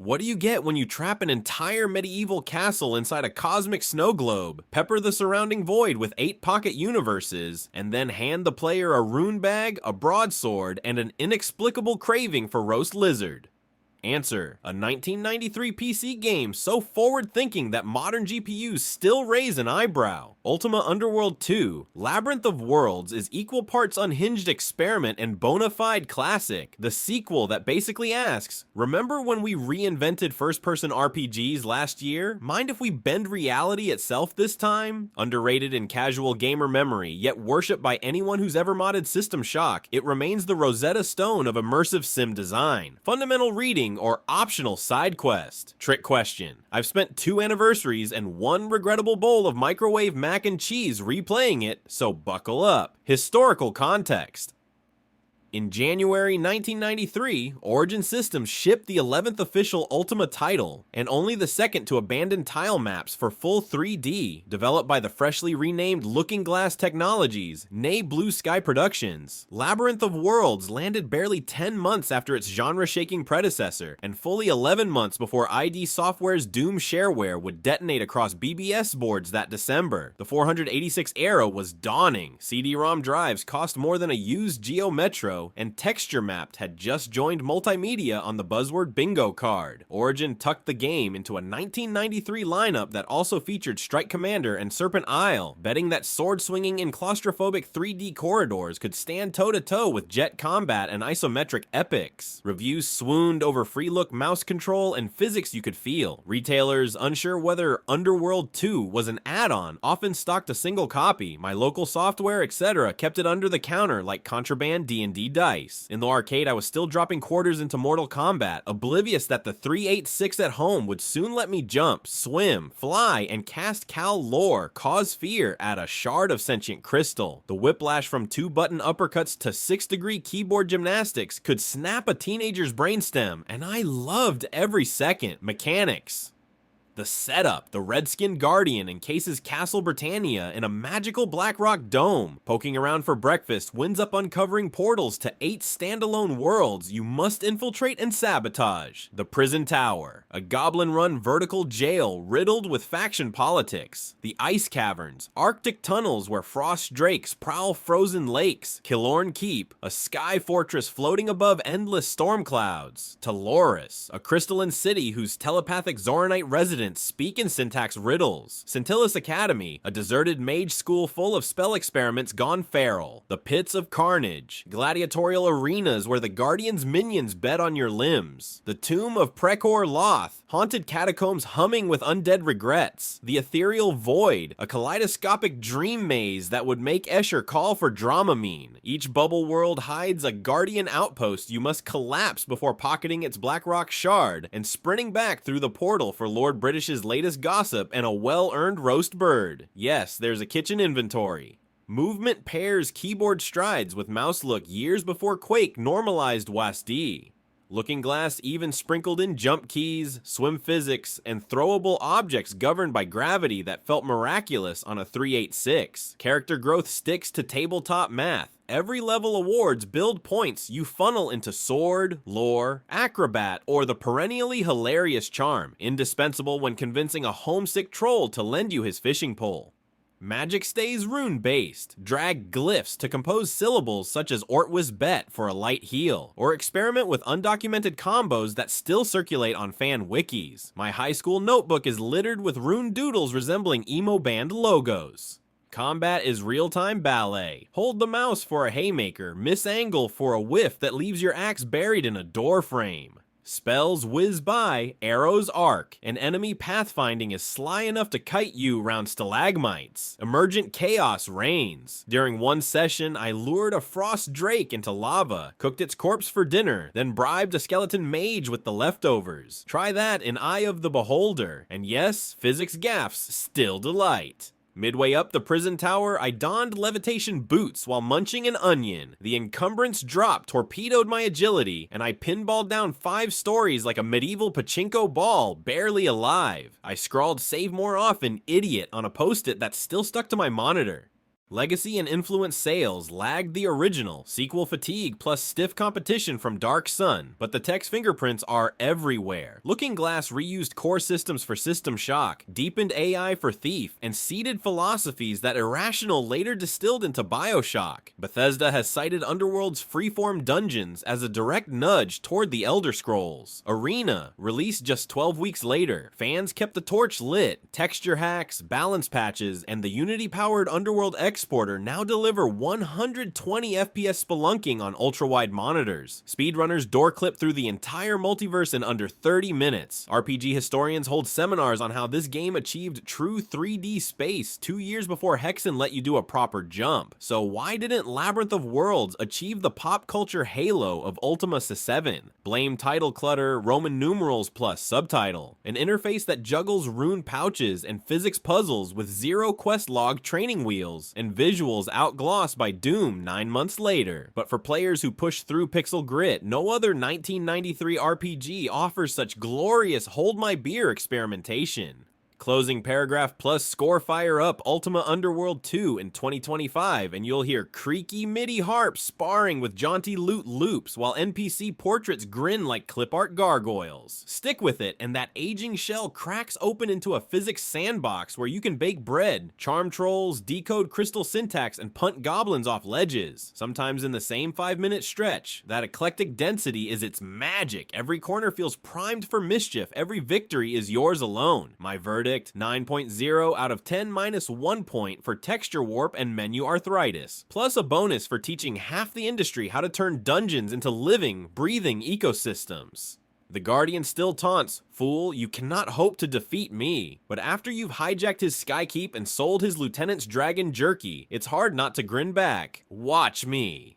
What do you get when you trap an entire medieval castle inside a cosmic snow globe, pepper the surrounding void with 8 pocket universes, and then hand the player a rune bag, a broadsword, and an inexplicable craving for roast lizard? Answer: a 1993 PC game so forward-thinking that modern GPUs still raise an eyebrow. Ultima Underworld II, Labyrinth of Worlds is equal parts unhinged experiment and bona fide classic. The sequel that basically asks, remember when we reinvented first-person RPGs last year? Mind if we bend reality itself this time? Underrated in casual gamer memory, yet worshipped by anyone who's ever modded System Shock, it remains the Rosetta Stone of immersive sim design. Fundamental reading or optional side quest? Trick question. I've spent 2 anniversaries and 1 regrettable bowl of microwave mac and cheese replaying it, so buckle up. Historical context. In January 1993, Origin Systems shipped the 11th official Ultima title, and only the second to abandon tile maps for full 3D, developed by the freshly renamed Looking Glass Technologies, nay Blue Sky Productions. Labyrinth of Worlds landed barely 10 months after its genre-shaking predecessor, and fully 11 months before ID Software's Doom shareware would detonate across BBS boards that December. The 486 era was dawning. CD-ROM drives cost more than a used Geo Metro, and Texture Mapped had just joined multimedia on the buzzword bingo card. Origin tucked the game into a 1993 lineup that also featured Strike Commander and Serpent Isle, betting that sword-swinging in claustrophobic 3D corridors could stand toe-to-toe with jet combat and isometric epics. Reviews swooned over free-look mouse control and physics you could feel. Retailers, unsure whether Underworld II was an add-on, often stocked a single copy. My local software, etc. kept it under the counter like contraband D&D dice. In the arcade, I was still dropping quarters into Mortal Kombat, oblivious that the 386 at home would soon let me jump, swim, fly, and cast Cal lore, cause fear, add a shard of sentient crystal. The whiplash from 2-button uppercuts to 6-degree keyboard gymnastics could snap a teenager's brainstem, and I loved every second. Mechanics. The setup, the Redskin Guardian encases Castle Britannia in a magical blackrock dome. Poking around for breakfast winds up uncovering portals to 8 standalone worlds you must infiltrate and sabotage. The Prison Tower, a goblin-run vertical jail riddled with faction politics. The Ice Caverns, Arctic tunnels where frost drakes prowl frozen lakes. Killorn Keep, a sky fortress floating above endless storm clouds. Taloris, a crystalline city whose telepathic Xorinite residents speak in syntax riddles. Scintillas Academy, a deserted mage school full of spell experiments gone feral. The Pits of Carnage, gladiatorial arenas where the Guardian's minions bet on your limbs. The Tomb of Prekor Loth, haunted catacombs humming with undead regrets. The Ethereal Void, a kaleidoscopic dream maze that would make Escher call for Dramamine. Each bubble world hides a Guardian outpost you must collapse before pocketing its blackrock shard and sprinting back through the portal for Lord British's latest gossip and a well-earned roast bird. Yes, there's a kitchen inventory. Movement pairs keyboard strides with mouse look years before Quake normalized WASD. Looking Glass even sprinkled in jump keys, swim physics, and throwable objects governed by gravity that felt miraculous on a 386. Character growth sticks to tabletop math. Every level awards build points you funnel into sword, lore, acrobat, or the perennially hilarious charm, indispensable when convincing a homesick troll to lend you his fishing pole. Magic stays rune-based. Drag glyphs to compose syllables such as Ortwis Bet for a light heal, or experiment with undocumented combos that still circulate on fan wikis. My high school notebook is littered with rune doodles resembling emo band logos. Combat is real-time ballet. Hold the mouse for a haymaker, miss angle for a whiff that leaves your axe buried in a door frame. Spells whiz by, arrows arc, and enemy pathfinding is sly enough to kite you round stalagmites. Emergent chaos reigns. During one session, I lured a frost drake into lava, cooked its corpse for dinner, then bribed a skeleton mage with the leftovers. Try that in Eye of the Beholder, and yes, physics gaffes still delight. Midway up the prison tower, I donned levitation boots while munching an onion. The encumbrance drop torpedoed my agility, and I pinballed down 5 stories like a medieval pachinko ball, barely alive. I scrawled "save more often, idiot" on a post-it that still stuck to my monitor. Legacy and influence sales lagged the original, sequel fatigue plus stiff competition from Dark Sun, but the tech's fingerprints are everywhere. Looking Glass reused core systems for System Shock, deepened AI for Thief, and seeded philosophies that Irrational later distilled into BioShock. Bethesda has cited Underworld's freeform dungeons as a direct nudge toward the Elder Scrolls. Arena, released just 12 weeks later, fans kept the torch lit. Texture hacks, balance patches, and the Unity-powered Underworld exporter now deliver 120 FPS spelunking on ultra-wide monitors. Speedrunners door-clip through the entire multiverse in under 30 minutes. RPG historians hold seminars on how this game achieved true 3D space 2 years before Hexen let you do a proper jump. So why didn't Labyrinth of Worlds achieve the pop culture halo of Ultima 7? Blame title clutter, Roman numerals plus subtitle. An interface that juggles rune pouches and physics puzzles with zero quest log training wheels, and visuals outglossed by Doom 9 months later. But for players who push through pixel grit, no other 1993 RPG offers such glorious hold my beer experimentation. Closing paragraph plus score fire up Ultima Underworld II in 2025 and you'll hear creaky MIDI harps sparring with jaunty loot loops while NPC portraits grin like clip art gargoyles. Stick with it and that aging shell cracks open into a physics sandbox where you can bake bread, charm trolls, decode crystal syntax, and punt goblins off ledges, sometimes in the same 5-minute stretch. That eclectic density is its magic. Every corner feels primed for mischief. Every victory is yours alone. My verdict: 9.0 out of 10 minus 1 point for texture warp and menu arthritis, plus a bonus for teaching half the industry how to turn dungeons into living, breathing ecosystems. The Guardian still taunts, "Fool, you cannot hope to defeat me." But after you've hijacked his skykeep and sold his lieutenant's dragon jerky, it's hard not to grin back. Watch me.